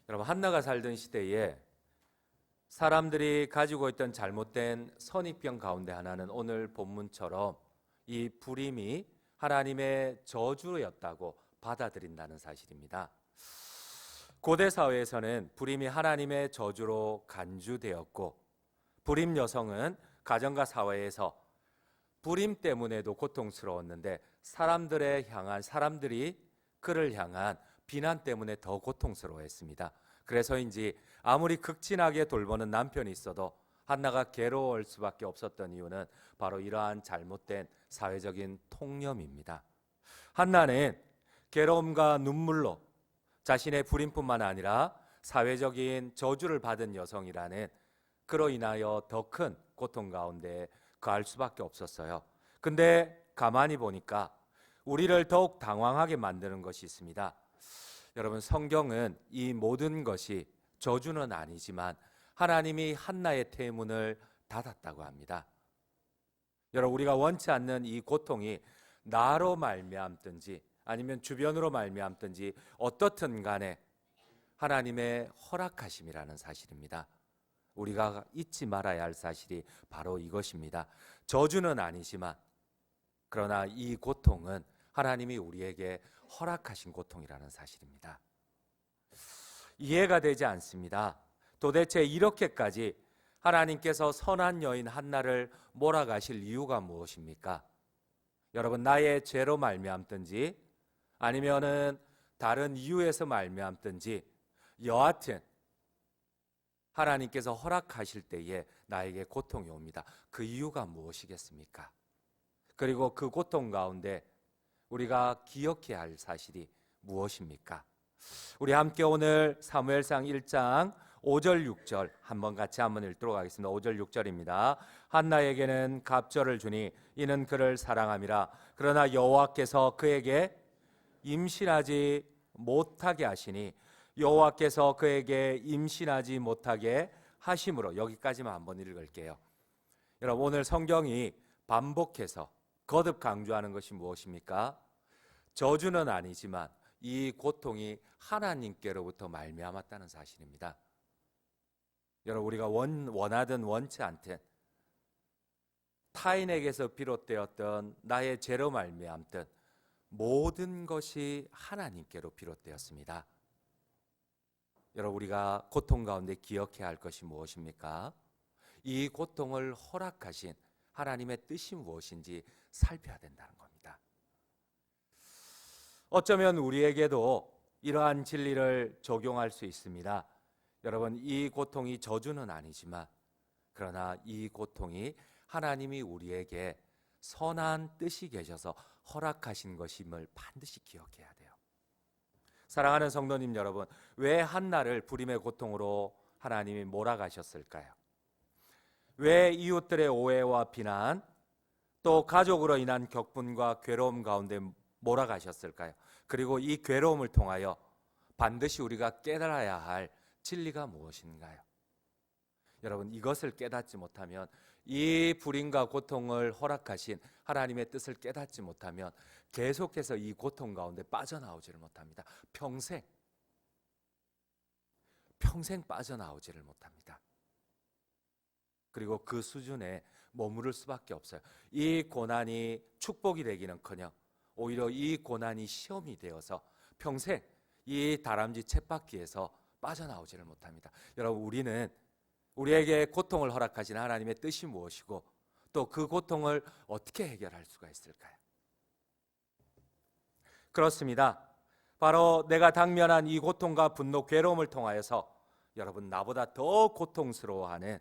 여러분, 한나가 살던 시대에 사람들이 가지고 있던 잘못된 선입견 가운데 하나는 오늘 본문처럼 이 불임이 하나님의 저주였다고 받아들인다는 사실입니다. 고대 사회에서는 불임이 하나님의 저주로 간주되었고, 불임 여성은 가정과 사회에서 불임 때문에도 고통스러웠는데 사람들이 그를 향한 비난 때문에 더 고통스러워했습니다. 그래서인지 아무리 극진하게 돌보는 남편이 있어도 한나가 괴로울 수밖에 없었던 이유는 바로 이러한 잘못된 사회적인 통념입니다. 한나는 괴로움과 눈물로 자신의 불임뿐만 아니라 사회적인 저주를 받은 여성이라는, 그로 인하여 더 큰 고통 가운데 거할 수밖에 없었어요. 근데 가만히 보니까 우리를 더욱 당황하게 만드는 것이 있습니다. 여러분, 성경은 이 모든 것이 저주는 아니지만 하나님이 한나의 태문을 닫았다고 합니다. 여러분, 우리가 원치 않는 이 고통이 나로 말미암든지 아니면 주변으로 말미암든지 어떻든 간에 하나님의 허락하심이라는 사실입니다. 우리가 잊지 말아야 할 사실이 바로 이것입니다. 저주는 아니지만 그러나 이 고통은 하나님이 우리에게 허락하신 고통이라는 사실입니다. 이해가 되지 않습니다. 도대체 이렇게까지 하나님께서 선한 여인 한나를 몰아가실 이유가 무엇입니까? 여러분, 나의 죄로 말미암든지 아니면은 다른 이유에서 말미암든지 여하튼 하나님께서 허락하실 때에 나에게 고통이 옵니다. 그 이유가 무엇이겠습니까? 그리고 그 고통 가운데 우리가 기억해야 할 사실이 무엇입니까? 우리 함께 오늘 사무엘상 1장 5절 6절 한번 읽도록 하겠습니다. 5절 6절입니다. 한나에게는 갑절을 주니 이는 그를 사랑함이라. 그러나 여호와께서 그에게 임신하지 못하게 하시니, 여호와께서 그에게 임신하지 못하게 하심으로. 여기까지만 한번 읽을게요. 여러분, 오늘 성경이 반복해서 거듭 강조하는 것이 무엇입니까? 저주는 아니지만 이 고통이 하나님께로부터 말미암았다는 사실입니다. 여러분, 우리가 원하든 원치 않든 타인에게서 비롯되었던 나의 죄로 말미암든 모든 것이 하나님께로 비롯되었습니다. 여러분, 우리가 고통 가운데 기억해야 할 것이 무엇입니까? 이 고통을 허락하신 하나님의 뜻이 무엇인지 살펴야 된다는 겁니다. 어쩌면 우리에게도 이러한 진리를 적용할 수 있습니다. 여러분, 이 고통이 저주는 아니지만 그러나 이 고통이 하나님이 우리에게 선한 뜻이 계셔서 허락하신 것임을 반드시 기억해야 돼요. 사랑하는 성도님 여러분, 왜 한나를 불임의 고통으로 하나님이 몰아가셨을까요? 왜 이웃들의 오해와 비난, 또 가족으로 인한 격분과 괴로움 가운데 몰아가셨을까요? 그리고 이 괴로움을 통하여 반드시 우리가 깨달아야 할 진리가 무엇인가요? 여러분, 이것을 깨닫지 못하면, 이 불임과 고통을 허락하신 하나님의 뜻을 깨닫지 못하면 계속해서 이 고통 가운데 빠져나오지를 못합니다. 평생 빠져나오지를 못합니다. 그리고 그 수준에 머무를 수밖에 없어요. 이 고난이 축복이 되기는커녕 오히려 이 고난이 시험이 되어서 평생 이 다람쥐 쳇바퀴에서 빠져나오지를 못합니다. 여러분, 우리에게 고통을 허락하신 하나님의 뜻이 무엇이고 또 그 고통을 어떻게 해결할 수가 있을까요? 그렇습니다. 바로 내가 당면한 이 고통과 분노, 괴로움을 통하여서 여러분, 나보다 더 고통스러워하는,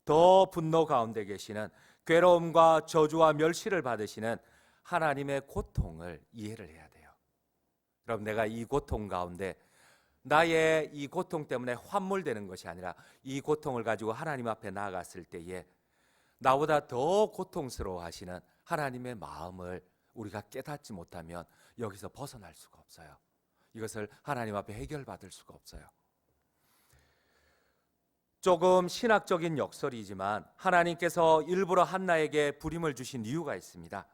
더 분노 가운데 계시는, 괴로움과 저주와 멸시를 받으시는 하나님의 고통을 이해를 해야 돼요. 여러분, 내가 이 고통 가운데 나의 이 고통 때문에 환몰되는 것이 아니라 이 고통을 가지고 하나님 앞에 나아갔을 때에 나보다 더 고통스러워하시는 하나님의 마음을 우리가 깨닫지 못하면 여기서 벗어날 수가 없어요. 이것을 하나님 앞에 해결받을 수가 없어요. 조금 신학적인 역설이지만 하나님께서 일부러 한나에게 불임을 주신 이유가 있습니다.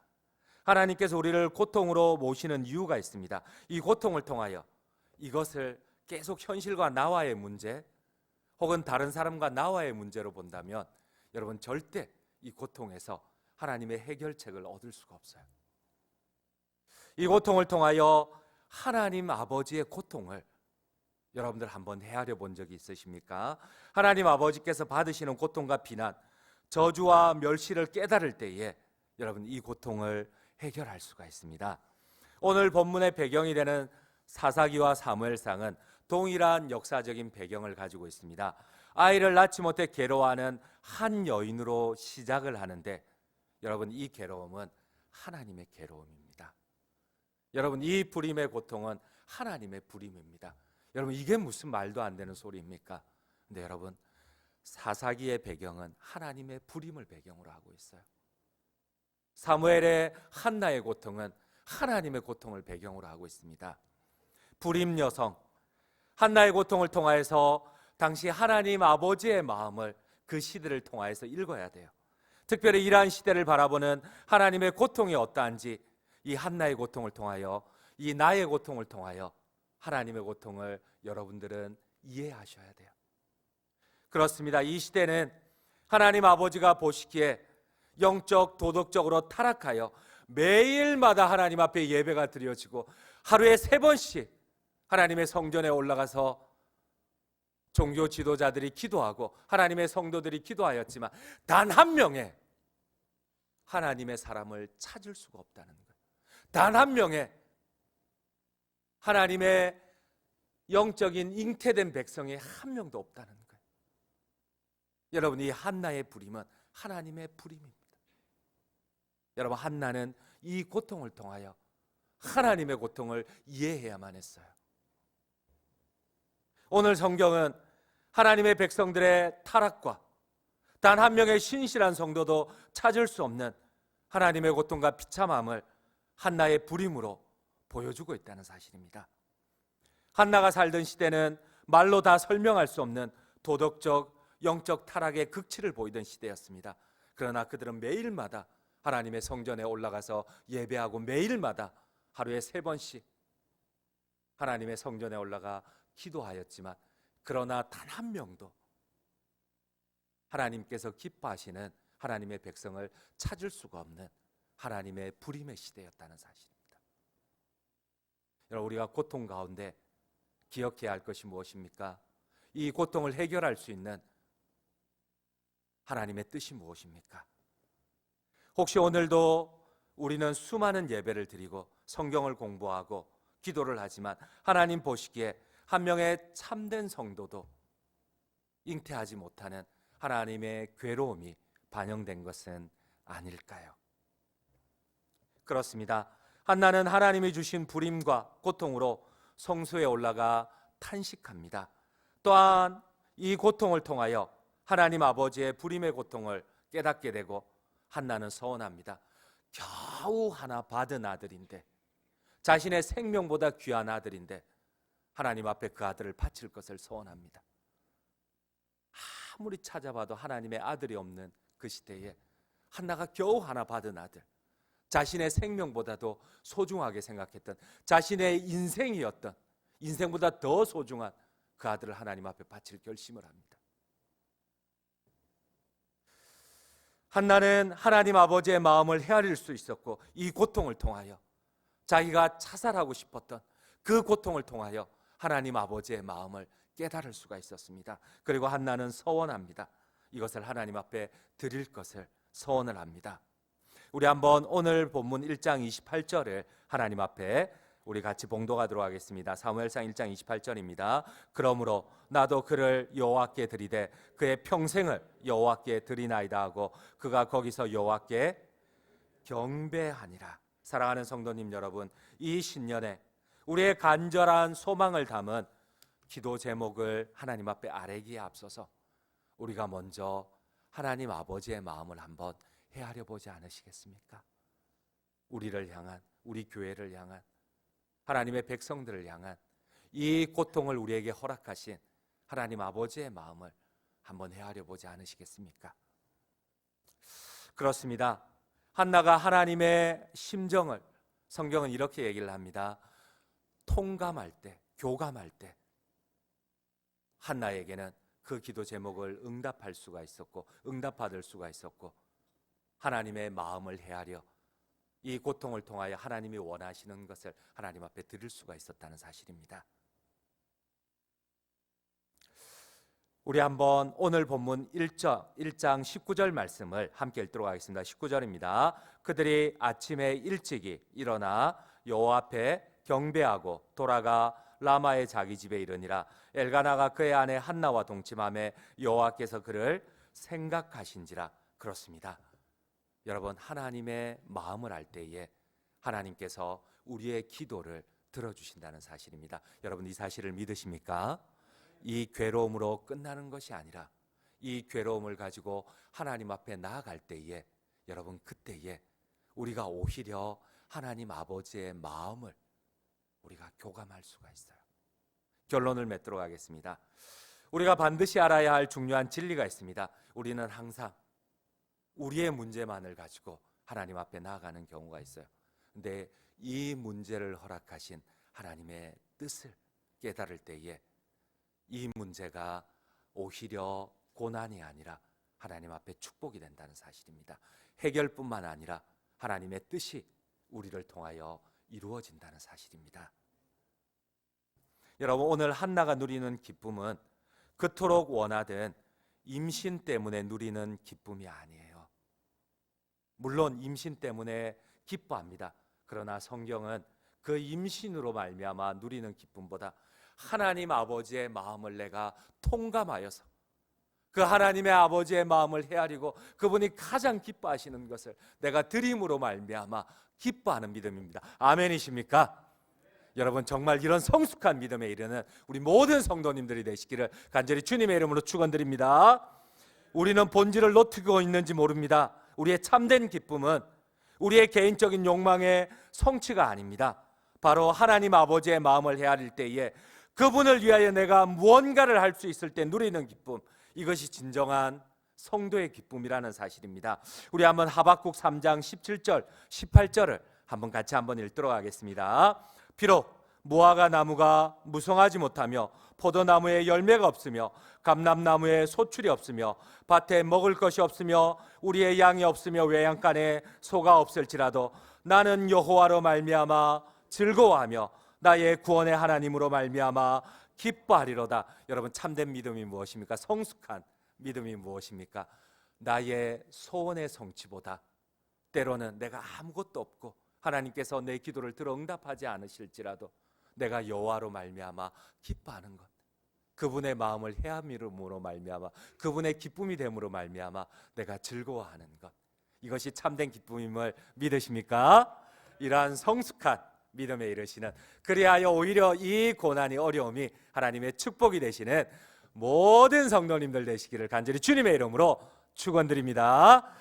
하나님께서 우리를 고통으로 모시는 이유가 있습니다. 이 고통을 통하여 이것을 계속 현실과 나와의 문제 혹은 다른 사람과 나와의 문제로 본다면 여러분 절대 이 고통에서 하나님의 해결책을 얻을 수가 없어요. 이 고통을 통하여 하나님 아버지의 고통을 여러분들 한번 헤아려 본 적이 있으십니까? 하나님 아버지께서 받으시는 고통과 비난, 저주와 멸시를 깨달을 때에 여러분 이 고통을 해결할 수가 있습니다. 오늘 본문의 배경이 되는 사사기와 사무엘상은 동일한 역사적인 배경을 가지고 있습니다. 아이를 낳지 못해 괴로워하는 한 여인으로 시작을 하는데 여러분 이 괴로움은 하나님의 괴로움입니다. 여러분 이 불임의 고통은 하나님의 불임입니다. 여러분 이게 무슨 말도 안 되는 소리입니까? 근데 여러분 사사기의 배경은 하나님의 불임을 배경으로 하고 있어요. 사무엘의 한나의 고통은 하나님의 고통을 배경으로 하고 있습니다. 불임 여성 한나의 고통을 통하여서 당시 하나님 아버지의 마음을 그 시대를 통하여서 읽어야 돼요. 특별히 이러한 시대를 바라보는 하나님의 고통이 어떠한지 이 한나의 고통을 통하여 이 나의 고통을 통하여 하나님의 고통을 여러분들은 이해하셔야 돼요. 그렇습니다. 이 시대는 하나님 아버지가 보시기에 영적 도덕적으로 타락하여 매일마다 하나님 앞에 예배가 드려지고 하루에 3번씩 하나님의 성전에 올라가서 종교 지도자들이 기도하고 하나님의 성도들이 기도하였지만 단 한 명의 하나님의 사람을 찾을 수가 없다는 거예요. 단 한 명의 하나님의 영적인 잉태된 백성이 한 명도 없다는 거예요. 여러분 이 한나의 불임은 하나님의 불임입니다. 여러분 한나는 이 고통을 통하여 하나님의 고통을 이해해야만 했어요. 오늘 성경은 하나님의 백성들의 타락과 단 한 명의 신실한 성도도 찾을 수 없는 하나님의 고통과 비참함을 한나의 불임으로 보여주고 있다는 사실입니다. 한나가 살던 시대는 말로 다 설명할 수 없는 도덕적, 영적 타락의 극치를 보이던 시대였습니다. 그러나 그들은 매일마다 하나님의 성전에 올라가서 예배하고 매일마다 하루에 3번씩 하나님의 성전에 올라가 기도하였지만 그러나 단 한 명도 하나님께서 기뻐하시는 하나님의 백성을 찾을 수가 없는 하나님의 불임의 시대였다는 사실입니다. 여러분 우리가 고통 가운데 기억해야 할 것이 무엇입니까? 이 고통을 해결할 수 있는 하나님의 뜻이 무엇입니까? 혹시 오늘도 우리는 수많은 예배를 드리고 성경을 공부하고 기도를 하지만 하나님 보시기에 한 명의 참된 성도도 잉태하지 못하는 하나님의 괴로움이 반영된 것은 아닐까요? 그렇습니다. 한나는 하나님이 주신 불임과 고통으로 성소에 올라가 탄식합니다. 또한 이 고통을 통하여 하나님 아버지의 불임의 고통을 깨닫게 되고 한나는 서원합니다. 겨우 하나 받은 아들인데 자신의 생명보다 귀한 아들인데 하나님 앞에 그 아들을 바칠 것을 서원합니다. 아무리 찾아봐도 하나님의 아들이 없는 그 시대에 한나가 겨우 하나 받은 아들, 자신의 생명보다도 소중하게 생각했던 자신의 인생이었던 인생보다 더 소중한 그 아들을 하나님 앞에 바칠 결심을 합니다. 한나는 하나님 아버지의 마음을 헤아릴 수 있었고 이 고통을 통하여 자기가 자살하고 싶었던 그 고통을 통하여 하나님 아버지의 마음을 깨달을 수가 있었습니다. 그리고 한나는 서원합니다. 이것을 하나님 앞에 드릴 것을 서원을 합니다. 우리 한번 오늘 본문 1장 28절을 하나님 앞에 우리 같이 봉독하도록 하겠습니다. 사무엘상 1장 28절입니다. 그러므로 나도 그를 여호와께 드리되 그의 평생을 여호와께 드리나이다 하고 그가 거기서 여호와께 경배하니라. 사랑하는 성도님 여러분, 이 신년에 우리의 간절한 소망을 담은 기도 제목을 하나님 앞에 아뢰기에 앞서서 우리가 먼저 하나님 아버지의 마음을 한번 헤아려 보지 않으시겠습니까? 우리를 향한, 우리 교회를 향한, 하나님의 백성들을 향한 이 고통을 우리에게 허락하신 하나님 아버지의 마음을 한번 헤아려 보지 않으시겠습니까? 그렇습니다. 한나가 하나님의 심정을 성경은 이렇게 얘기를 합니다. 통감할 때, 교감할 때 한나에게는 그 기도 제목을 응답할 수가 있었고 응답받을 수가 있었고 하나님의 마음을 헤아려 이 고통을 통하여 하나님이 원하시는 것을 하나님 앞에 드릴 수가 있었다는 사실입니다. 우리 한번 오늘 본문 1장 19절 말씀을 함께 읽도록 하겠습니다. 19절입니다. 그들이 아침에 일찍이 일어나 여호와 앞에 경배하고 돌아가 라마의 자기 집에 이르니라. 엘가나가 그의 아내 한나와 동침하매 여호와께서 그를 생각하신지라. 그렇습니다. 여러분, 하나님의 마음을 알 때에 하나님께서 우리의 기도를 들어주신다는 사실입니다. 여러분, 이 사실을 믿으십니까? 이 괴로움으로 끝나는 것이 아니라 이 괴로움을 가지고 하나님 앞에 나아갈 때에 여러분, 그때에 우리가 오히려 하나님 아버지의 마음을 우리가 교감할 수가 있어요. 결론을 맺도록 하겠습니다. 우리가 반드시 알아야 할 중요한 진리가 있습니다. 우리는 항상 우리의 문제만을 가지고 하나님 앞에 나아가는 경우가 있어요. 근데 이 문제를 허락하신 하나님의 뜻을 깨달을 때에 이 문제가 오히려 고난이 아니라 하나님 앞에 축복이 된다는 사실입니다. 해결뿐만 아니라 하나님의 뜻이 우리를 통하여 이루어진다는 사실입니다. 여러분, 오늘 한나가 누리는 기쁨은 그토록 원하던 임신 때문에 누리는 기쁨이 아니에요. 물론 임신 때문에 기뻐합니다. 그러나 성경은 그 임신으로 말미암아 누리는 기쁨보다 하나님 아버지의 마음을 내가 통감하여서 그 하나님의 아버지의 마음을 헤아리고 그분이 가장 기뻐하시는 것을 내가 드림으로 말미암아 기뻐하는 믿음입니다. 아멘이십니까? 여러분, 정말 이런 성숙한 믿음에 이르는 우리 모든 성도님들이 되시기를 간절히 주님의 이름으로 축원드립니다. 우리는 본질을 놓치고 있는지 모릅니다. 우리의 참된 기쁨은 우리의 개인적인 욕망의 성취가 아닙니다. 바로 하나님 아버지의 마음을 헤아릴 때에 그분을 위하여 내가 무언가를 할 수 있을 때 누리는 기쁨, 이것이 진정한 성도의 기쁨이라는 사실입니다. 우리 한번 하박국 3장 17절 18절을 한번 같이 한번 읽도록 하겠습니다. 비록 무화과 나무가 무성하지 못하며 포도나무에 열매가 없으며 감람나무에 소출이 없으며 밭에 먹을 것이 없으며 우리의 양이 없으며 외양간에 소가 없을지라도 나는 여호와로 말미암아 즐거워하며 나의 구원의 하나님으로 말미암아 기뻐하리로다. 여러분, 참된 믿음이 무엇입니까? 성숙한 믿음이 무엇입니까? 나의 소원의 성취보다 때로는 내가 아무것도 없고 하나님께서 내 기도를 들어 응답하지 않으실지라도 내가 여호와로 말미암아 기뻐하는 것, 그분의 마음을 헤아림으로 말미암아 그분의 기쁨이 됨으로 말미암아 내가 즐거워하는 것, 이것이 참된 기쁨임을 믿으십니까? 이러한 성숙한 믿음에 이르시는, 그리하여 오히려 이 고난이 어려움이 하나님의 축복이 되시는 모든 성도님들 되시기를 간절히 주님의 이름으로 축원드립니다.